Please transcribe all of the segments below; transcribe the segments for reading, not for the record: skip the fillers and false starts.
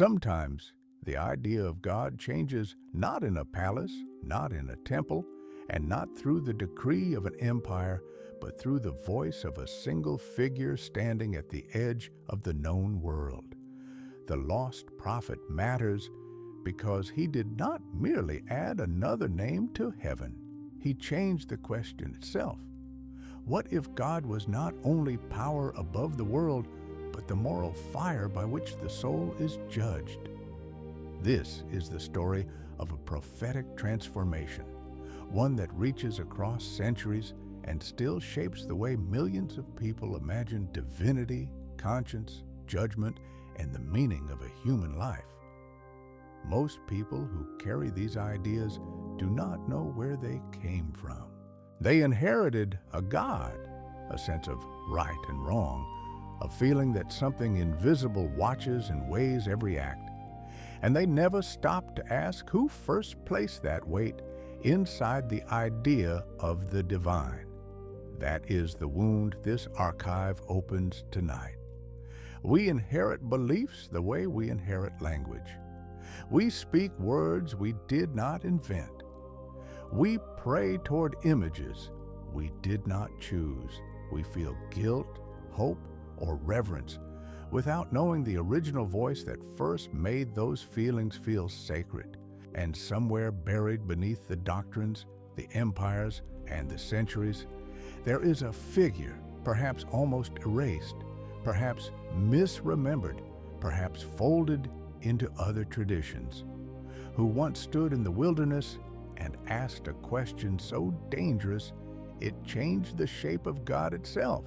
Sometimes the idea of God changes not in a palace, not in a temple, and not through the decree of an empire, but through the voice of a single figure standing at the edge of the known world. The lost prophet matters because he did not merely add another name to heaven. He changed the question itself. What if God was not only power above the world, but the moral fire by which the soul is judged? This is the story of a prophetic transformation, one that reaches across centuries and still shapes the way millions of people imagine divinity, conscience, judgment, and the meaning of a human life. Most people who carry these ideas do not know where they came from. They inherited a God, a sense of right and wrong, a feeling that something invisible watches and weighs every act. And they never stopped to ask who first placed that weight inside the idea of the divine. That is the wound this archive opens tonight. We inherit beliefs the way we inherit language. We speak words we did not invent. We pray toward images we did not choose. We feel guilt, hope, or reverence without knowing the original voice that first made those feelings feel sacred. And somewhere buried beneath the doctrines, the empires, and the centuries, there is a figure, perhaps almost erased, perhaps misremembered, perhaps folded into other traditions, who once stood in the wilderness and asked a question so dangerous it changed the shape of God itself.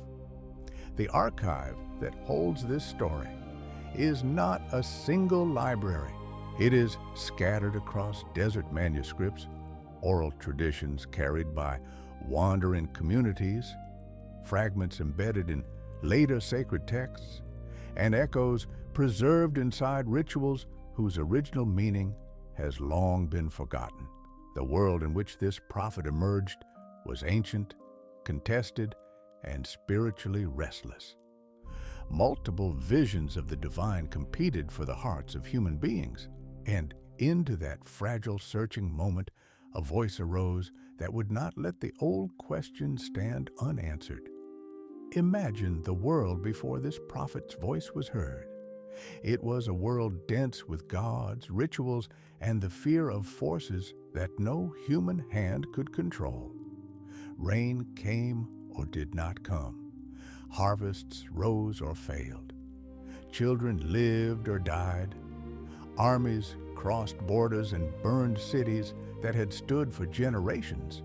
The archive that holds this story is not a single library. It is scattered across desert manuscripts, oral traditions carried by wandering communities, fragments embedded in later sacred texts, and echoes preserved inside rituals whose original meaning has long been forgotten. The world in which this prophet emerged was ancient, contested, and spiritually restless. Multiple visions of the divine competed for the hearts of human beings, and into that fragile searching moment, a voice arose that would not let the old question stand unanswered. Imagine the world before this prophet's voice was heard. It was a world dense with gods, rituals, and the fear of forces that no human hand could control. Rain came or did not come. Harvests rose or failed. Children lived or died. Armies crossed borders and burned cities that had stood for generations.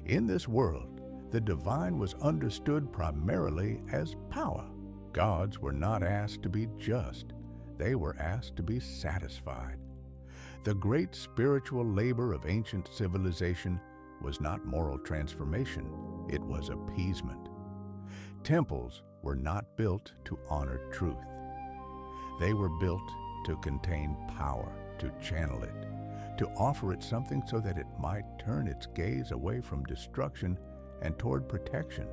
In this world, the divine was understood primarily as power. Gods were not asked to be just. They were asked to be satisfied. The great spiritual labor of ancient civilization was not moral transformation, it was appeasement. Temples were not built to honor truth. They were built to contain power, to channel it, to offer it something so that it might turn its gaze away from destruction and toward protection.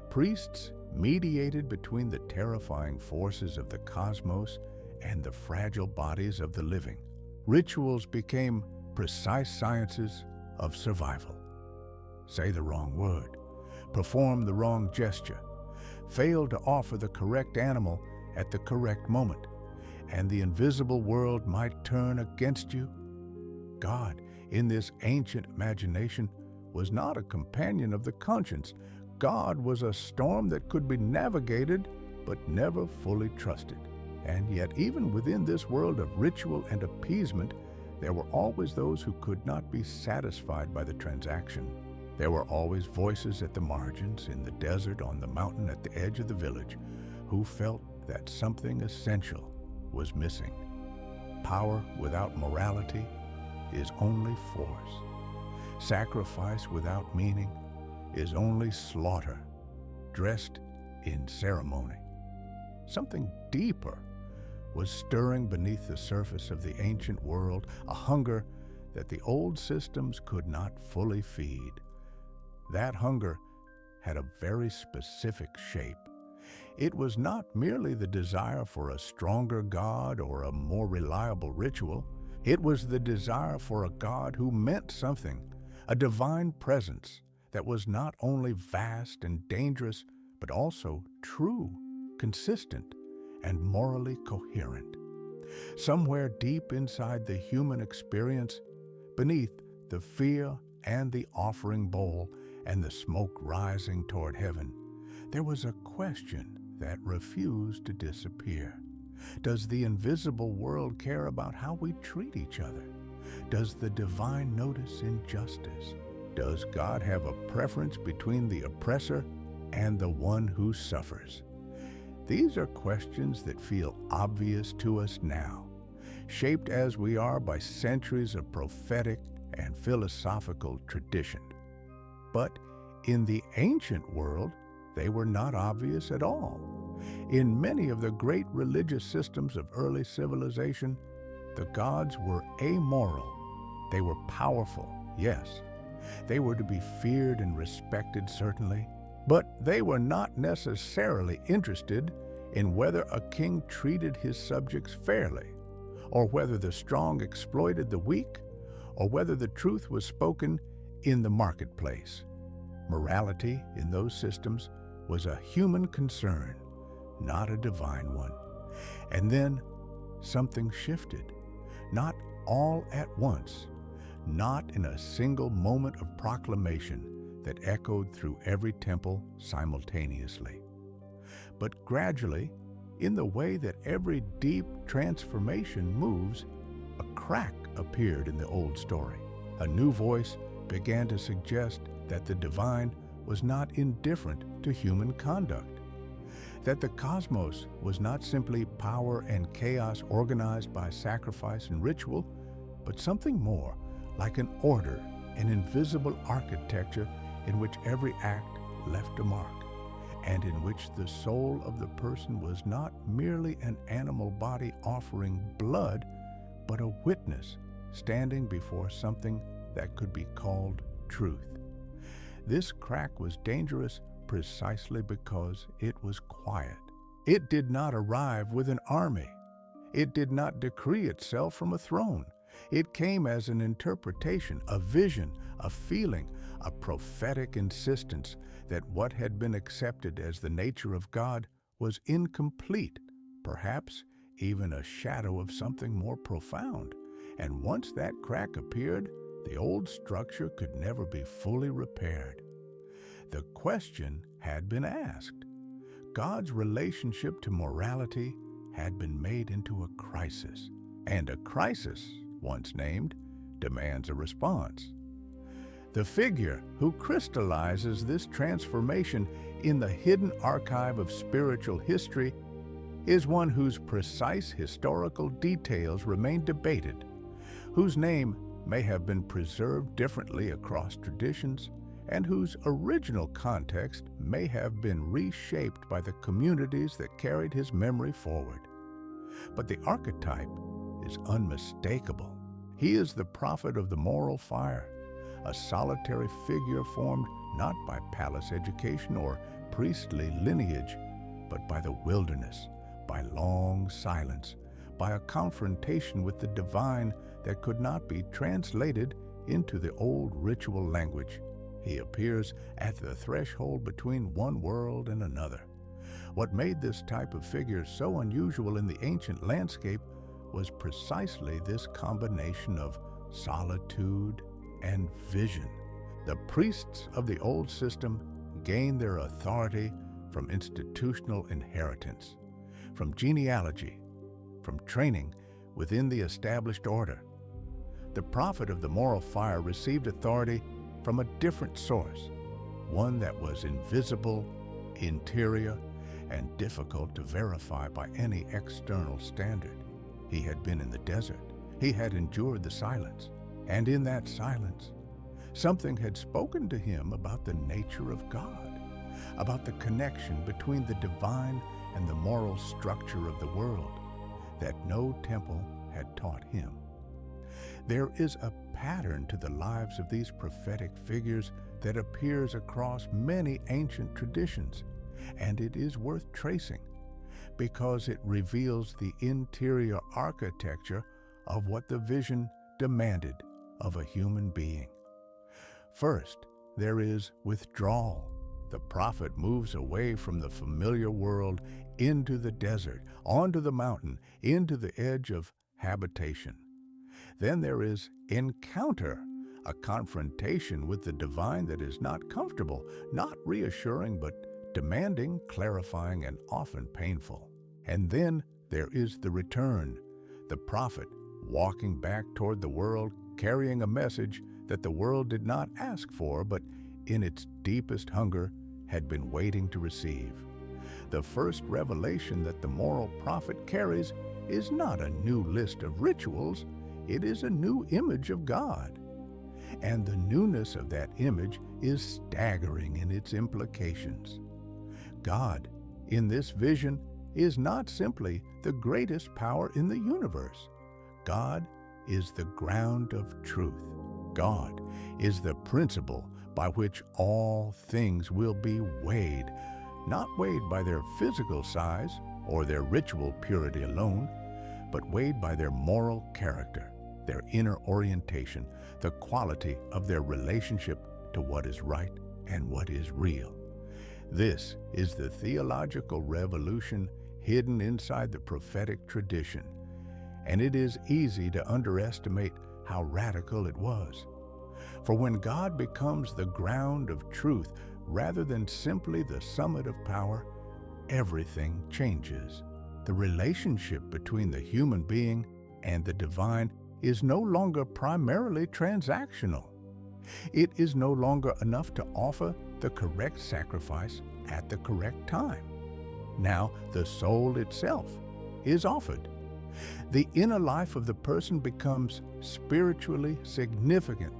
Priests mediated between the terrifying forces of the cosmos and the fragile bodies of the living. Rituals became precise sciences of survival. Say the wrong word, perform the wrong gesture, fail to offer the correct animal at the correct moment, and the invisible world might turn against you. God, in this ancient imagination, was not a companion of the conscience. God was a storm that could be navigated but never fully trusted. And yet, even within this world of ritual and appeasement, there were always those who could not be satisfied by the transaction. There were always voices at the margins, in the desert, on the mountain, at the edge of the village, who felt that something essential was missing. Power without morality is only force. Sacrifice without meaning is only slaughter, dressed in ceremony. Something deeper was stirring beneath the surface of the ancient world, a hunger that the old systems could not fully feed. That hunger had a very specific shape. It was not merely the desire for a stronger God or a more reliable ritual. It was the desire for a God who meant something, a divine presence that was not only vast and dangerous, but also true, consistent, and morally coherent. Somewhere deep inside the human experience, beneath the fear and the offering bowl and the smoke rising toward heaven, there was a question that refused to disappear. Does the invisible world care about how we treat each other? Does the divine notice injustice? Does God have a preference between the oppressor and the one who suffers? These are questions that feel obvious to us now, shaped as we are by centuries of prophetic and philosophical tradition. But in the ancient world, they were not obvious at all. In many of the great religious systems of early civilization, the gods were amoral. They were powerful, yes. They were to be feared and respected, certainly, but they were not necessarily interested in whether a king treated his subjects fairly, or whether the strong exploited the weak, or whether the truth was spoken in the marketplace. Morality in those systems was a human concern, not a divine one. And then something shifted, not all at once, not in a single moment of proclamation that echoed through every temple simultaneously, but gradually, in the way that every deep transformation moves, a crack appeared in the old story. A new voice began to suggest that the divine was not indifferent to human conduct, that the cosmos was not simply power and chaos organized by sacrifice and ritual, but something more, like an order, an invisible architecture in which every act left a mark, and in which the soul of the person was not merely an animal body offering blood, but a witness standing before something that could be called truth. This crack was dangerous precisely because it was quiet. It did not arrive with an army. It did not decree itself from a throne. It came as an interpretation, a vision, a feeling, a prophetic insistence that what had been accepted as the nature of God was incomplete, perhaps even a shadow of something more profound. And once that crack appeared, the old structure could never be fully repaired. The question had been asked. God's relationship to morality had been made into a crisis, and a crisis, once named, demands a response. The figure who crystallizes this transformation in the hidden archive of spiritual history is one whose precise historical details remain debated, whose name may have been preserved differently across traditions, and whose original context may have been reshaped by the communities that carried his memory forward. But the archetype is unmistakable. He is the prophet of the moral fire, a solitary figure formed not by palace education or priestly lineage, but by the wilderness, by long silence, by a confrontation with the divine that could not be translated into the old ritual language. He appears at the threshold between one world and another. What made this type of figure so unusual in the ancient landscape was precisely this combination of solitude and vision. The priests of the old system gained their authority from institutional inheritance, from genealogy, from training within the established order. The prophet of the moral fire received authority from a different source, one that was invisible, interior, and difficult to verify by any external standard. He had been in the desert. He had endured the silence. And in that silence, something had spoken to him about the nature of God, about the connection between the divine and the moral structure of the world that no temple had taught him. There is a pattern to the lives of these prophetic figures that appears across many ancient traditions. and it is worth tracing because it reveals the interior architecture of what the vision demanded of a human being. First, there is withdrawal. The prophet moves away from the familiar world into the desert, onto the mountain, into the edge of habitation. Then there is encounter, a confrontation with the divine that is not comfortable, not reassuring, but demanding, clarifying, and often painful. And then there is the return, the prophet walking back toward the world, carrying a message that the world did not ask for, but in its deepest hunger had been waiting to receive. The first revelation that the moral prophet carries is not a new list of rituals, it is a new image of God. And the newness of that image is staggering in its implications. God, in this vision, is not simply the greatest power in the universe. God is the ground of truth. God is the principle by which all things will be weighed, not weighed by their physical size or their ritual purity alone, but weighed by their moral character, their inner orientation, the quality of their relationship to what is right and what is real. This is the theological revolution hidden inside the prophetic tradition, and it is easy to underestimate how radical it was. For when God becomes the ground of truth rather than simply the summit of power, everything changes. The relationship between the human being and the divine is no longer primarily transactional. It is no longer enough to offer the correct sacrifice at the correct time. Now the soul itself is offered. The inner life of the person becomes spiritually significant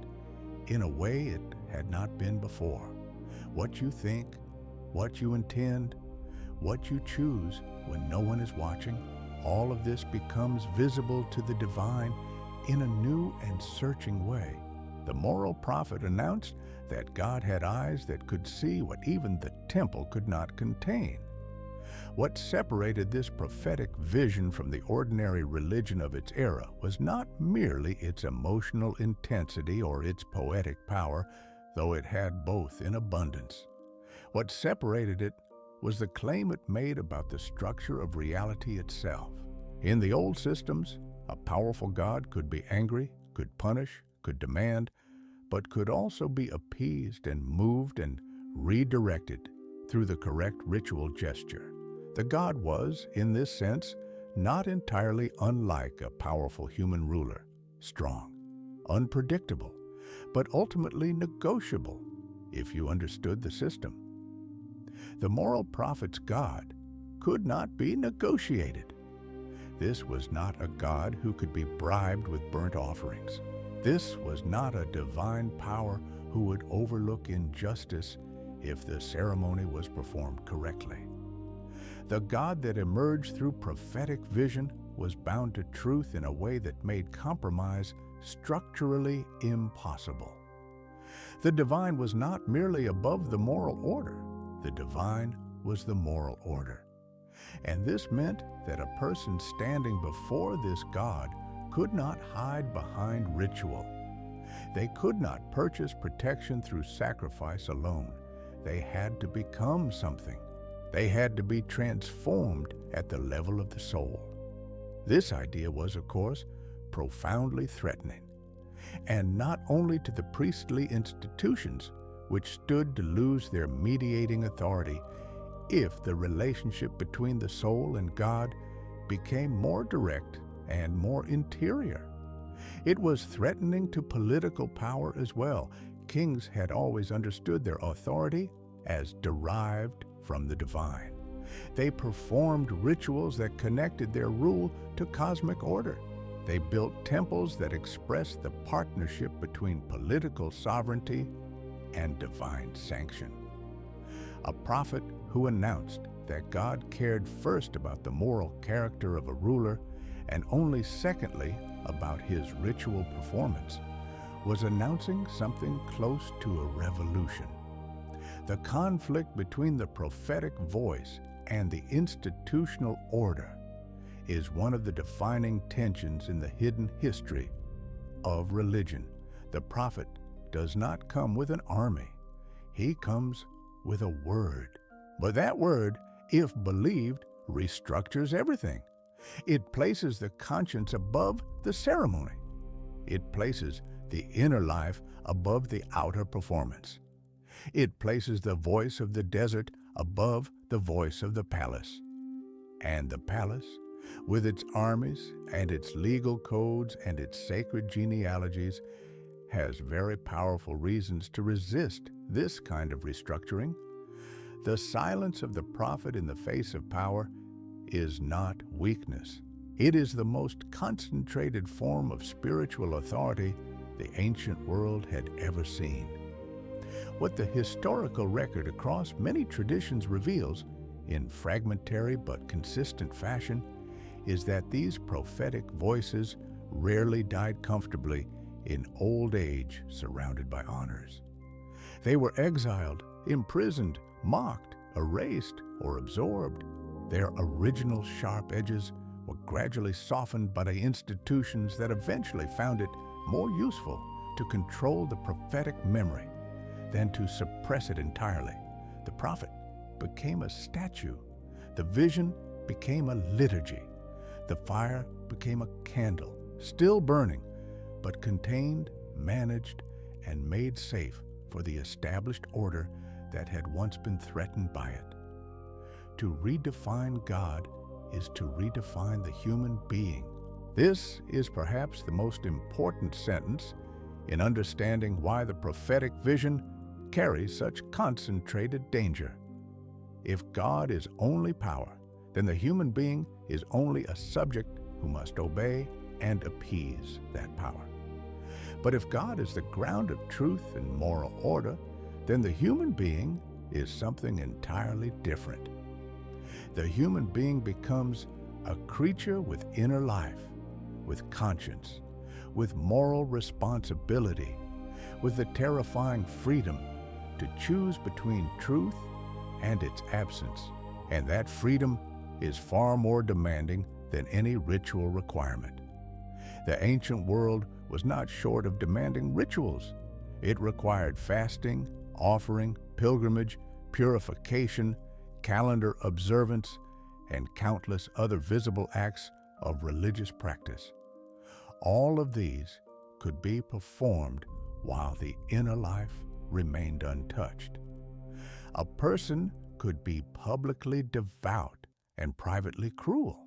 in a way it had not been before. What you think, what you intend, what you choose when no one is watching, all of this becomes visible to the divine in a new and searching way. The moral prophet announced that God had eyes that could see what even the temple could not contain. What separated this prophetic vision from the ordinary religion of its era was not merely its emotional intensity or its poetic power, though it had both in abundance. What separated it was the claim it made about the structure of reality itself. In the old systems, a powerful God could be angry, could punish, could demand, but could also be appeased and moved and redirected through the correct ritual gesture. The God was, in this sense, not entirely unlike a powerful human ruler, strong, unpredictable, but ultimately negotiable if you understood the system. The moral prophet's God could not be negotiated. This was not a God who could be bribed with burnt offerings. This was not a divine power who would overlook injustice if the ceremony was performed correctly. The God that emerged through prophetic vision was bound to truth in a way that made compromise structurally impossible. The divine was not merely above the moral order. The divine was the moral order. And this meant that a person standing before this God could not hide behind ritual. They could not purchase protection through sacrifice alone. They had to become something. They had to be transformed at the level of the soul. This idea was, of course, profoundly threatening, and not only to the priestly institutions, which stood to lose their mediating authority if the relationship between the soul and God became more direct and more interior. It was threatening to political power as well. Kings had always understood their authority as derived from the divine. They performed rituals that connected their rule to cosmic order. They built temples that expressed the partnership between political sovereignty and divine sanction. A prophet who announced that God cared first about the moral character of a ruler and only secondly about his ritual performance was announcing something close to a revolution. The conflict between the prophetic voice and the institutional order is one of the defining tensions in the hidden history of religion. The prophet does not come with an army. He comes with a word. But that word, if believed, restructures everything. It places the conscience above the ceremony. It places the inner life above the outer performance. It places the voice of the desert above the voice of the palace. And the palace, with its armies and its legal codes and its sacred genealogies, has very powerful reasons to resist this kind of restructuring. The silence of the prophet in the face of power is not weakness. It is the most concentrated form of spiritual authority the ancient world had ever seen. What the historical record across many traditions reveals, in fragmentary but consistent fashion, is that these prophetic voices rarely died comfortably in old age surrounded by honors. They were exiled, imprisoned, mocked, erased, or absorbed. Their original sharp edges were gradually softened by the institutions that eventually found it more useful to control the prophetic memory than to suppress it entirely. The prophet became a statue. The vision became a liturgy. The fire became a candle, still burning, but contained, managed, and made safe for the established order that had once been threatened by it. To redefine God is to redefine the human being. This is perhaps the most important sentence in understanding why the prophetic vision carries such concentrated danger. If God is only power, then the human being is only a subject who must obey and appease that power. But if God is the ground of truth and moral order, then the human being is something entirely different. The human being becomes a creature with inner life, with conscience, with moral responsibility, with the terrifying freedom to choose between truth and its absence. And that freedom is far more demanding than any ritual requirement. The ancient world was not short of demanding rituals. It required fasting, offering, pilgrimage, purification, calendar observance, and countless other visible acts of religious practice. All of these could be performed while the inner life remained untouched. A person could be publicly devout and privately cruel.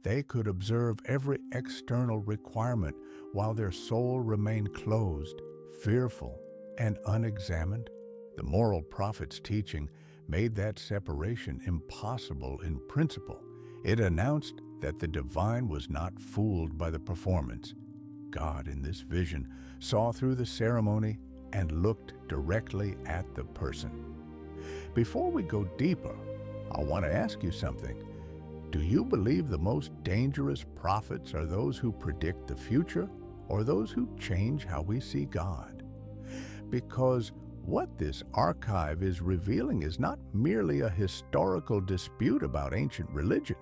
They could observe every external requirement while their soul remained closed, fearful, and unexamined. The moral prophet's teaching made that separation impossible in principle. It announced that the divine was not fooled by the performance. God, in this vision, saw through the ceremony and looked directly at the person. Before we go deeper, I want to ask you something. Do you believe the most dangerous prophets are those who predict the future or those who change how we see God? Because what this archive is revealing is not merely a historical dispute about ancient religion.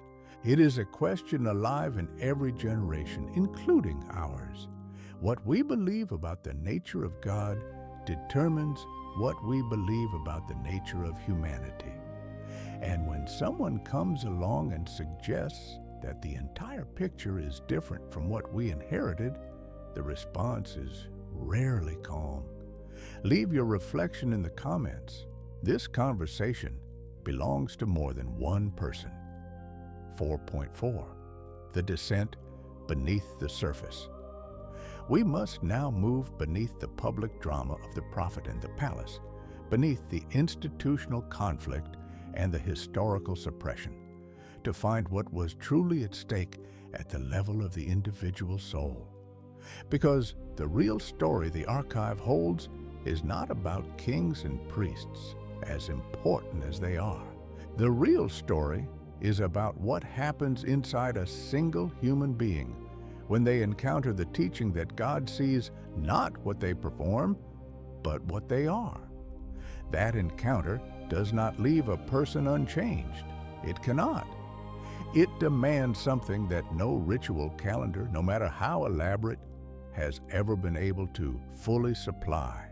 It is a question alive in every generation, including ours. What we believe about the nature of God determines what we believe about the nature of humanity. And when someone comes along and suggests that the entire picture is different from what we inherited, the response is rarely calm. Leave your reflection in the comments. This conversation belongs to more than one person. 4.4. The descent beneath the surface. We must now move beneath the public drama of the prophet and the palace, beneath the institutional conflict and the historical suppression, to find what was truly at stake at the level of the individual soul. Because the real story the archive holds is not about kings and priests, as important as they are. The real story is about what happens inside a single human being when they encounter the teaching that God sees not what they perform, but what they are. That encounter does not leave a person unchanged. It cannot. It demands something that no ritual calendar, no matter how elaborate, has ever been able to fully supply.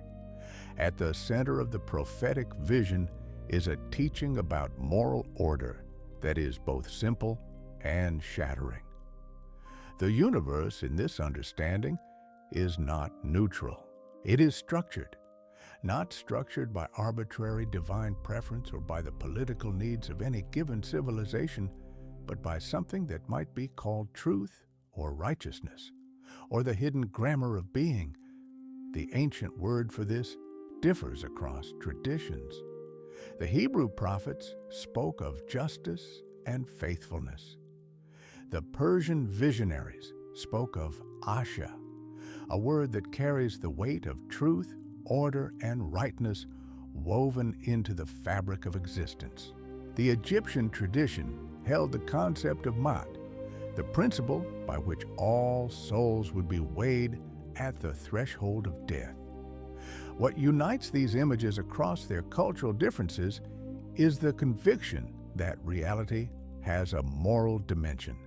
At the center of the prophetic vision is a teaching about moral order that is both simple and shattering. The universe, in this understanding, is not neutral. It is structured, not structured by arbitrary divine preference or by the political needs of any given civilization, but by something that might be called truth or righteousness, or the hidden grammar of being. The ancient word for this differs across traditions. The Hebrew prophets spoke of justice and faithfulness. The Persian visionaries spoke of asha, a word that carries the weight of truth, order, and rightness woven into the fabric of existence. The Egyptian tradition held the concept of mat, the principle by which all souls would be weighed at the threshold of death. What unites these images across their cultural differences is the conviction that reality has a moral dimension,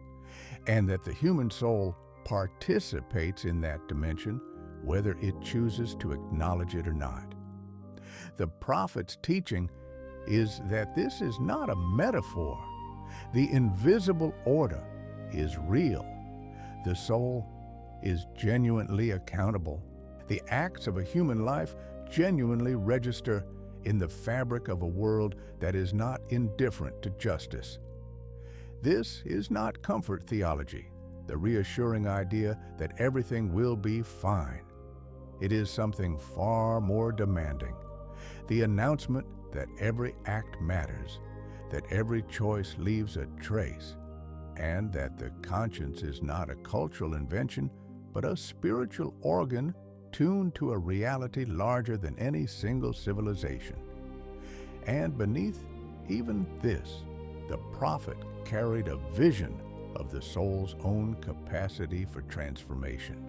and that the human soul participates in that dimension, whether it chooses to acknowledge it or not. The prophet's teaching is that this is not a metaphor. The invisible order is real. The soul is genuinely accountable. The acts of a human life genuinely register in the fabric of a world that is not indifferent to justice. This is not comfort theology, the reassuring idea that everything will be fine. It is something far more demanding, the announcement that every act matters, that every choice leaves a trace, and that the conscience is not a cultural invention, but a spiritual organ tuned to a reality larger than any single civilization. And beneath even this, the prophet carried a vision of the soul's own capacity for transformation.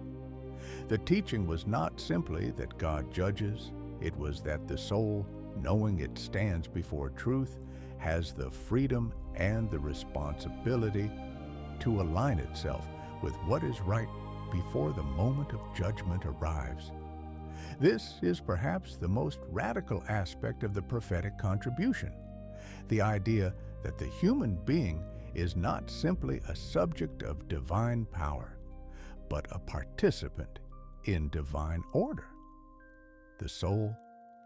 The teaching was not simply that God judges, it was that the soul, knowing it stands before truth, has the freedom and the responsibility to align itself with what is right before the moment of judgment arrives. This is perhaps the most radical aspect of the prophetic contribution, the idea that the human being is not simply a subject of divine power, but a participant in divine order. The soul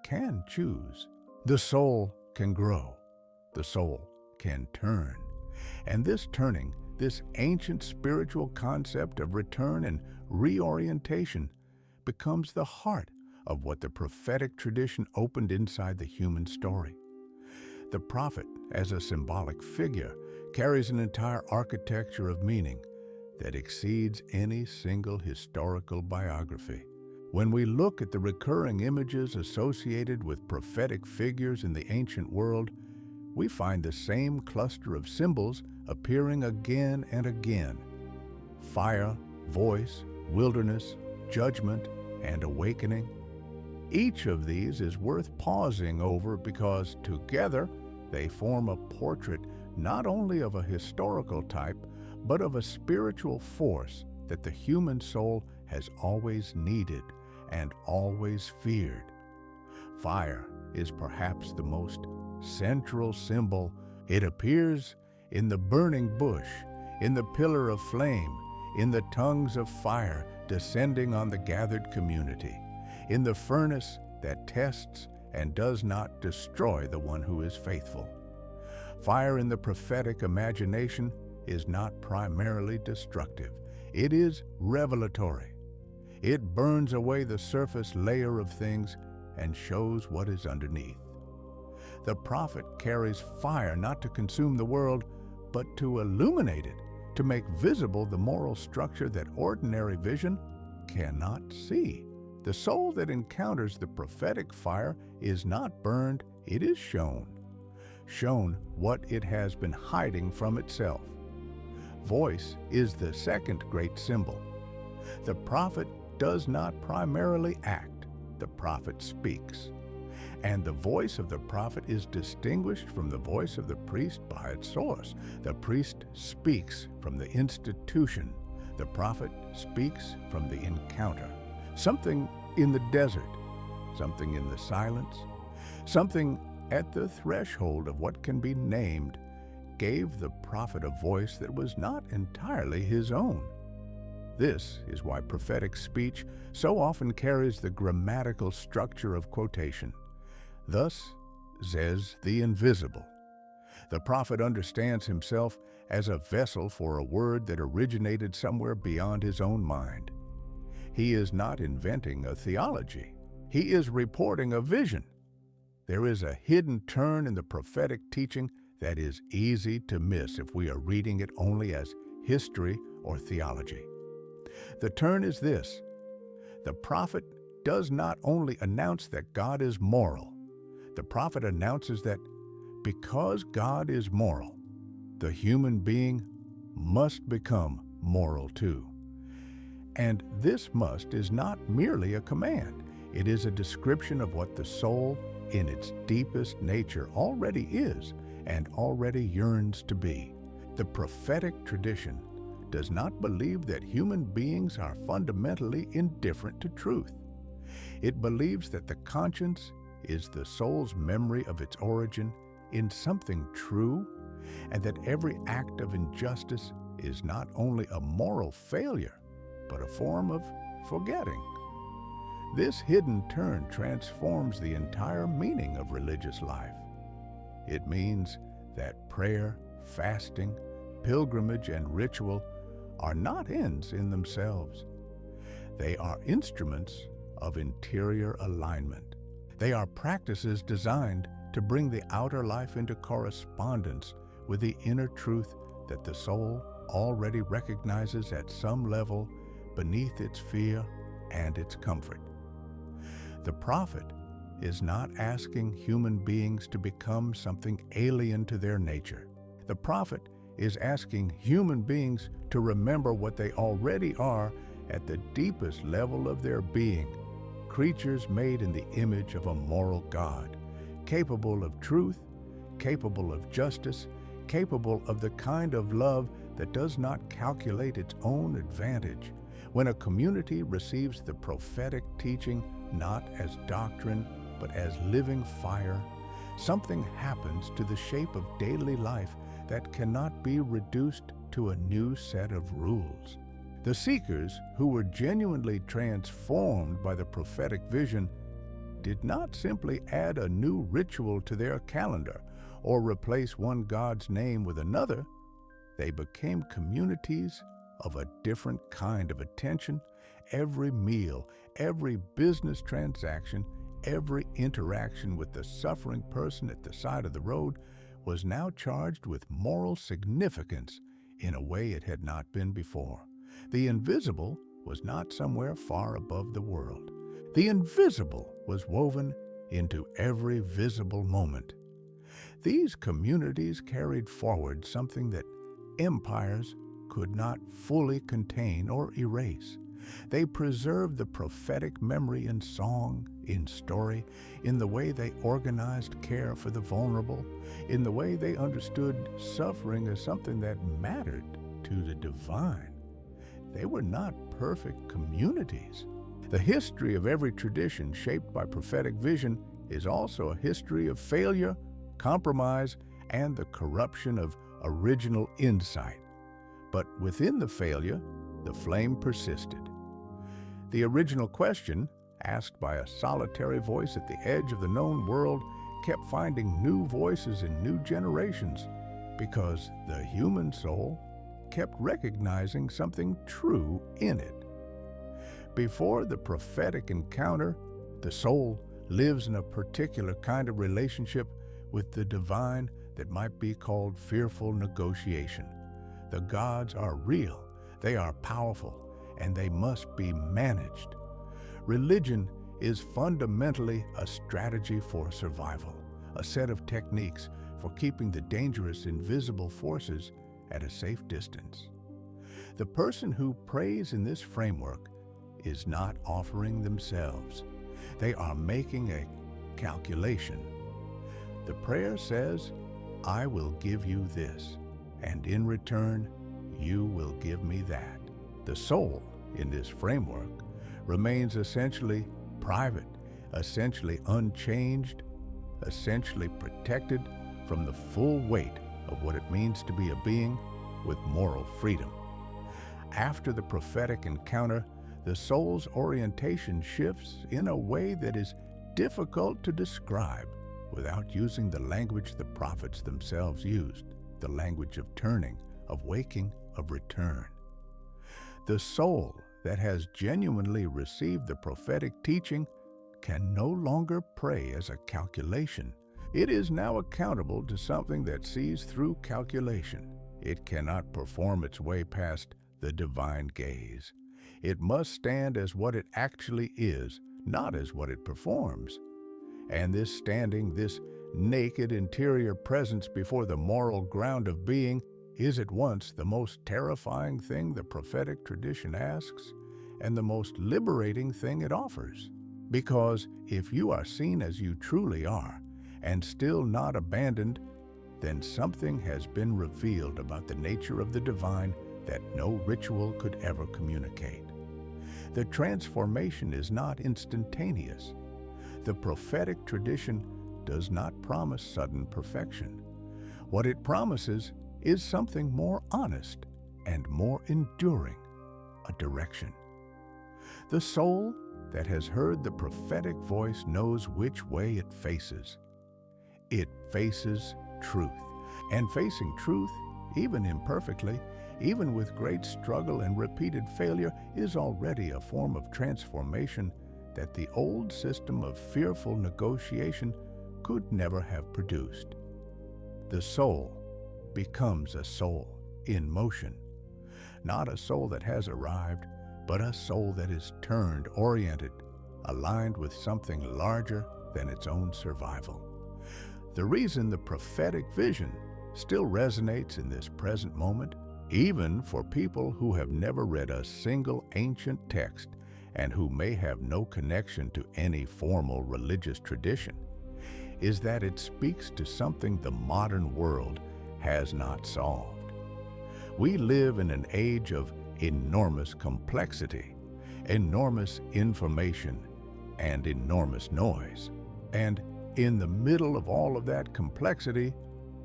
can choose. The soul can grow. The soul can turn. And this turning, this ancient spiritual concept of return and reorientation, becomes the heart of what the prophetic tradition opened inside the human story. The prophet, as a symbolic figure, carries an entire architecture of meaning that exceeds any single historical biography. When we look at the recurring images associated with prophetic figures in the ancient world, we find the same cluster of symbols appearing again and again: fire, voice, wilderness, judgment, and awakening. Each of these is worth pausing over because together they form a portrait not only of a historical type, but of a spiritual force that the human soul has always needed and always feared. Fire is perhaps the most central symbol. It appears in the burning bush, in the pillar of flame, in the tongues of fire descending on the gathered community, in the furnace that tests and does not destroy the one who is faithful. Fire in the prophetic imagination is not primarily destructive. It is revelatory. It burns away the surface layer of things and shows what is underneath. The prophet carries fire not to consume the world, but to illuminate it, to make visible the moral structure that ordinary vision cannot see. The soul that encounters the prophetic fire is not burned, it is shown what it has been hiding from itself. Voice is the second great symbol. The prophet does not primarily act, the prophet speaks. And the voice of the prophet is distinguished from the voice of the priest by its source. The priest speaks from the institution. The prophet speaks from the encounter. Something in the desert, something in the silence, something at the threshold of what can be named, gave the prophet a voice that was not entirely his own. This is why prophetic speech so often carries the grammatical structure of quotation. Thus says the invisible. The prophet understands himself as a vessel for a word that originated somewhere beyond his own mind. He is not inventing a theology. He is reporting a vision. There is a hidden turn in the prophetic teaching that is easy to miss if we are reading it only as history or theology. The turn is this: the prophet does not only announce that God is moral, the prophet announces that because God is moral, the human being must become moral too. And this must is not merely a command. It is a description of what the soul, in its deepest nature, already is and already yearns to be. The prophetic tradition does not believe that human beings are fundamentally indifferent to truth. It believes that the conscience is the soul's memory of its origin in something true, and that every act of injustice is not only a moral failure, but a form of forgetting. This hidden turn transforms the entire meaning of religious life. It means that prayer, fasting, pilgrimage, and ritual are not ends in themselves. They are instruments of interior alignment. They are practices designed to bring the outer life into correspondence with the inner truth that the soul already recognizes at some level beneath its fear and its comfort. The prophet is not asking human beings to become something alien to their nature. The prophet is asking human beings to remember what they already are at the deepest level of their being, creatures made in the image of a moral God, capable of truth, capable of justice, capable of the kind of love that does not calculate its own advantage. When a community receives the prophetic teaching not as doctrine, but as living fire, something happens to the shape of daily life that cannot be reduced to a new set of rules. The seekers who were genuinely transformed by the prophetic vision did not simply add a new ritual to their calendar or replace one God's name with another. They became communities of a different kind of attention. Every meal, every business transaction, every interaction with the suffering person at the side of the road was now charged with moral significance in a way it had not been before. The invisible was not somewhere far above the world. The invisible was woven into every visible moment. These communities carried forward something that empires could not fully contain or erase. They preserved the prophetic memory in song, in story, in the way they organized care for the vulnerable, in the way they understood suffering as something that mattered to the divine. They were not perfect communities. The history of every tradition shaped by prophetic vision is also a history of failure, compromise, and the corruption of original insight. But within the failure, the flame persisted. The original question, asked by a solitary voice at the edge of the known world, kept finding new voices in new generations because the human soul kept recognizing something true in it. Before the prophetic encounter, the soul lives in a particular kind of relationship with the divine that might be called fearful negotiation. The gods are real, they are powerful, and they must be managed. Religion is fundamentally a strategy for survival, a set of techniques for keeping the dangerous invisible forces at a safe distance. The person who prays in this framework is not offering themselves. They are making a calculation. The prayer says, I will give you this, and in return, you will give me that. The soul, in this framework, remains essentially private, essentially unchanged, essentially protected from the full weight of what it means to be a being with moral freedom. After the prophetic encounter, the soul's orientation shifts in a way that is difficult to describe without using the language the prophets themselves used, the language of turning, of waking, of return. The soul that has genuinely received the prophetic teaching can no longer pray as a calculation. It is now accountable to something that sees through calculation. It cannot perform its way past the divine gaze. It must stand as what it actually is, not as what it performs. And this standing, this naked interior presence before the moral ground of being is at once the most terrifying thing the prophetic tradition asks and the most liberating thing it offers. Because if you are seen as you truly are and still not abandoned, then something has been revealed about the nature of the divine that no ritual could ever communicate. The transformation is not instantaneous. The prophetic tradition does not promise sudden perfection. What it promises is something more honest and more enduring, a direction. The soul that has heard the prophetic voice knows which way it faces. It faces truth. And facing truth, even imperfectly, even with great struggle and repeated failure, is already a form of transformation that the old system of fearful negotiation could never have produced. The soul becomes a soul in motion, not a soul that has arrived, but a soul that is turned, oriented, aligned with something larger than its own survival. The reason the prophetic vision still resonates in this present moment, even for people who have never read a single ancient text and who may have no connection to any formal religious tradition, is that it speaks to something the modern world has not solved. We live in an age of enormous complexity, enormous information, and enormous noise. And in the middle of all of that complexity,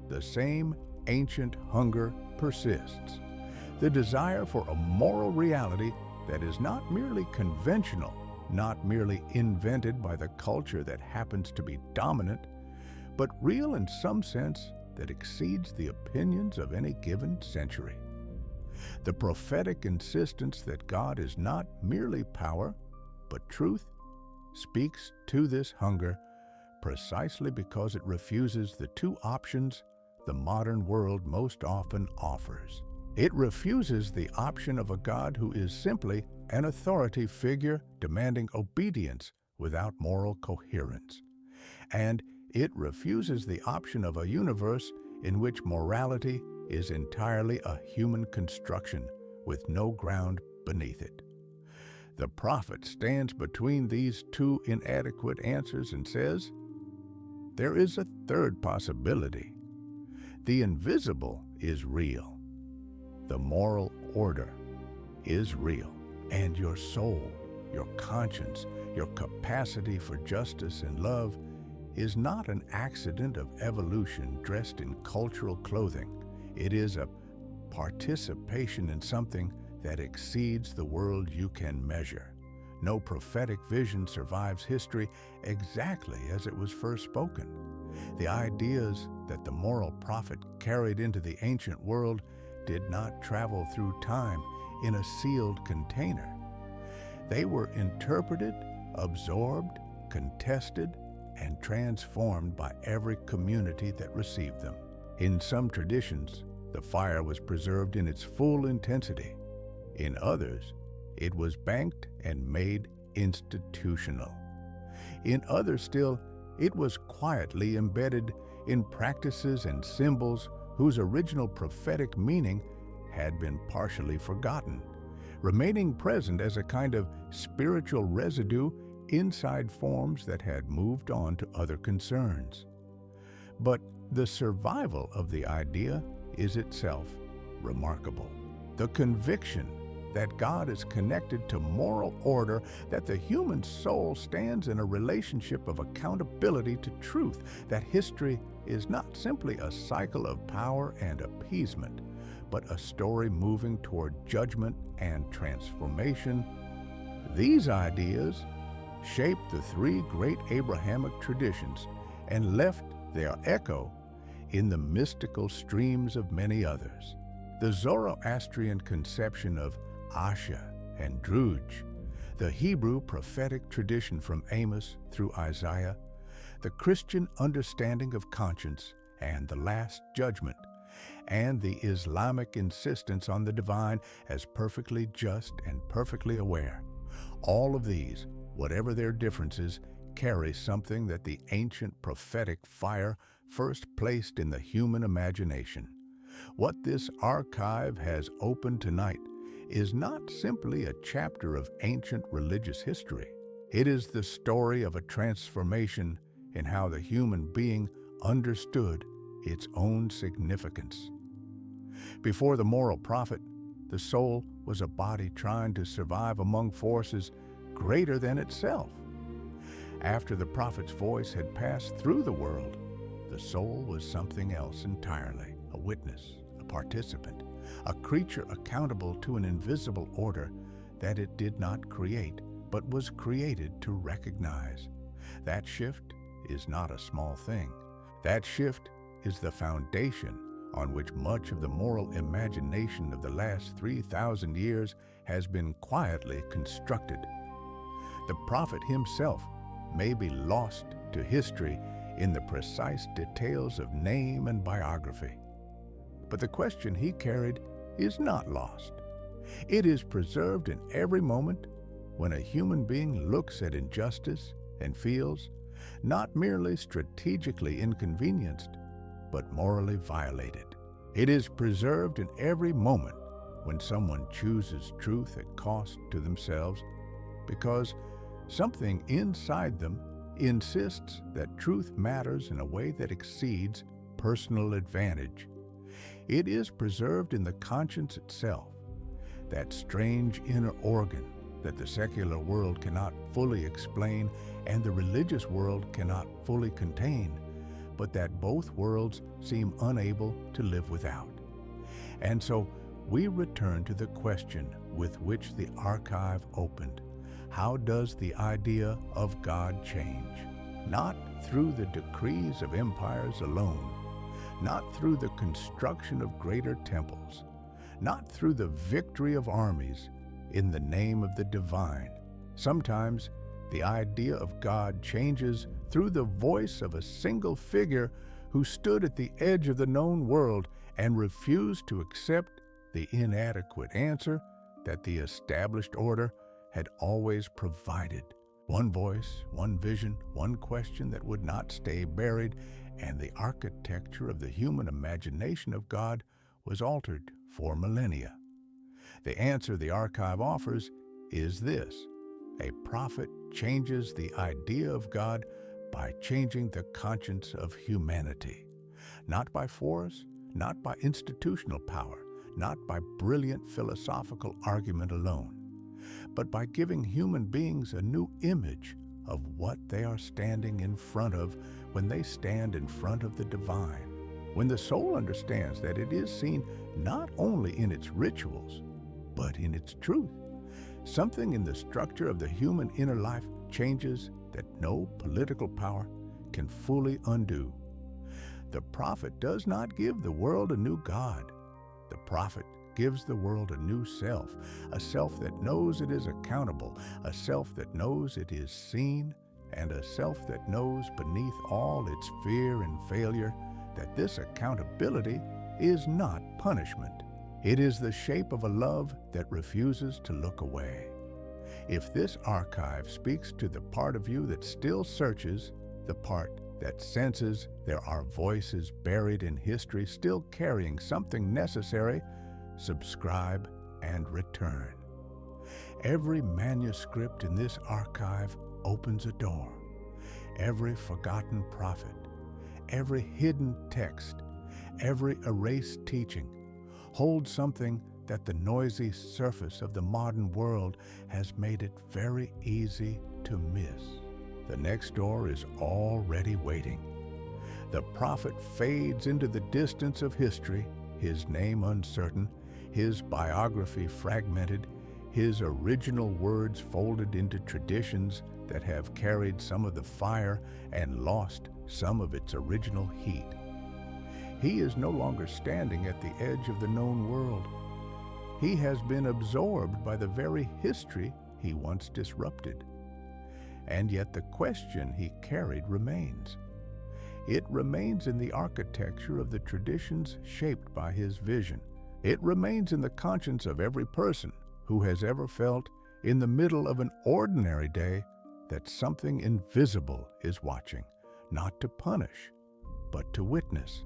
the same ancient hunger persists. The desire for a moral reality that is not merely conventional, not merely invented by the culture that happens to be dominant, but real in some sense that exceeds the opinions of any given century. The prophetic insistence that God is not merely power, but truth, speaks to this hunger precisely because it refuses the two options the modern world most often offers. It refuses the option of a God who is simply an authority figure demanding obedience without moral coherence. And it refuses the option of a universe in which morality is entirely a human construction with no ground beneath it. The prophet stands between these two inadequate answers and says, there is a third possibility. The invisible is real. The moral order is real. And your soul, your conscience, your capacity for justice and love is not an accident of evolution dressed in cultural clothing. It is a participation in something that exceeds the world you can measure. No prophetic vision survives history exactly as it was first spoken. The ideas that the moral prophet carried into the ancient world did not travel through time in a sealed container. They were interpreted, absorbed, contested, and transformed by every community that received them. In some traditions, the fire was preserved in its full intensity. In others, it was banked and made institutional. In others still, it was quietly embedded in practices and symbols whose original prophetic meaning had been partially forgotten. Remaining present as a kind of spiritual residue inside forms that had moved on to other concerns. But the survival of the idea is itself remarkable. The conviction that God is connected to moral order, that the human soul stands in a relationship of accountability to truth, that history is not simply a cycle of power and appeasement, but a story moving toward judgment and transformation. These ideas shaped the three great Abrahamic traditions and left their echo in the mystical streams of many others. The Zoroastrian conception of Asha and Druj, the Hebrew prophetic tradition from Amos through Isaiah, the Christian understanding of conscience and the Last Judgment, and the Islamic insistence on the divine as perfectly just and perfectly aware. All of these, whatever their differences, carry something that the ancient prophetic fire first placed in the human imagination. What this archive has opened tonight is not simply a chapter of ancient religious history. It is the story of a transformation in how the human being understood its own significance. Before the moral prophet, the soul was a body trying to survive among forces greater than itself. After the prophet's voice had passed through the world, the soul was something else entirely, a witness, a participant, a creature accountable to an invisible order that it did not create, but was created to recognize. That shift is not a small thing. That shift is the foundation on which much of the moral imagination of the last 3,000 years has been quietly constructed. The prophet himself may be lost to history in the precise details of name and biography. But the question he carried is not lost. It is preserved in every moment when a human being looks at injustice and feels not merely strategically inconvenienced, but morally violated. It is preserved in every moment when someone chooses truth at cost to themselves because something inside them insists that truth matters in a way that exceeds personal advantage. It is preserved in the conscience itself, that strange inner organ that the secular world cannot fully explain and the religious world cannot fully contain, but that both worlds seem unable to live without. And so we return to the question with which the archive opened. How does the idea of God change? Not through the decrees of empires alone, not through the construction of greater temples, not through the victory of armies in the name of the divine. Sometimes the idea of God changes through the voice of a single figure who stood at the edge of the known world and refused to accept the inadequate answer that the established order had always provided. One voice, one vision, one question that would not stay buried, and the architecture of the human imagination of God was altered for millennia. The answer the archive offers is this: a prophet changes the idea of God by changing the conscience of humanity, not by force, not by institutional power, not by brilliant philosophical argument alone, but by giving human beings a new image of what they are standing in front of when they stand in front of the divine. When the soul understands that it is seen not only in its rituals, but in its truth, something in the structure of the human inner life changes that no political power can fully undo. The prophet does not give the world a new God. The prophet gives the world a new self, a self that knows it is accountable, a self that knows it is seen, and a self that knows beneath all its fear and failure that this accountability is not punishment. It is the shape of a love that refuses to look away. If this archive speaks to the part of you that still searches, the part that senses there are voices buried in history still carrying something necessary, subscribe and return. Every manuscript in this archive opens a door. Every forgotten prophet, every hidden text, every erased teaching holds something that the noisy surface of the modern world has made it very easy to miss. The next door is already waiting. The prophet fades into the distance of history, his name uncertain, his biography fragmented, his original words folded into traditions that have carried some of the fire and lost some of its original heat. He is no longer standing at the edge of the known world. He has been absorbed by the very history he once disrupted. And yet the question he carried remains. It remains in the architecture of the traditions shaped by his vision. It remains in the conscience of every person who has ever felt, in the middle of an ordinary day, that something invisible is watching, not to punish, but to witness.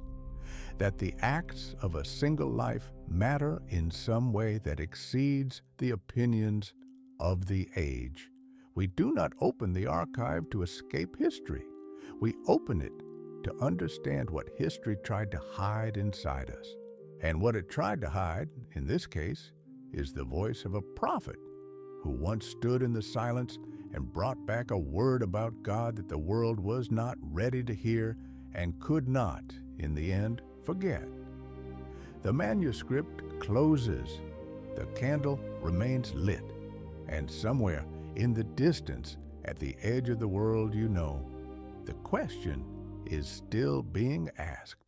That the acts of a single life matter in some way that exceeds the opinions of the age. We do not open the archive to escape history. We open it to understand what history tried to hide inside us. And what it tried to hide, in this case, is the voice of a prophet who once stood in the silence and brought back a word about God that the world was not ready to hear and could not, in the end, forget. The manuscript closes, the candle remains lit, and somewhere in the distance, at the edge of the world, the question is still being asked.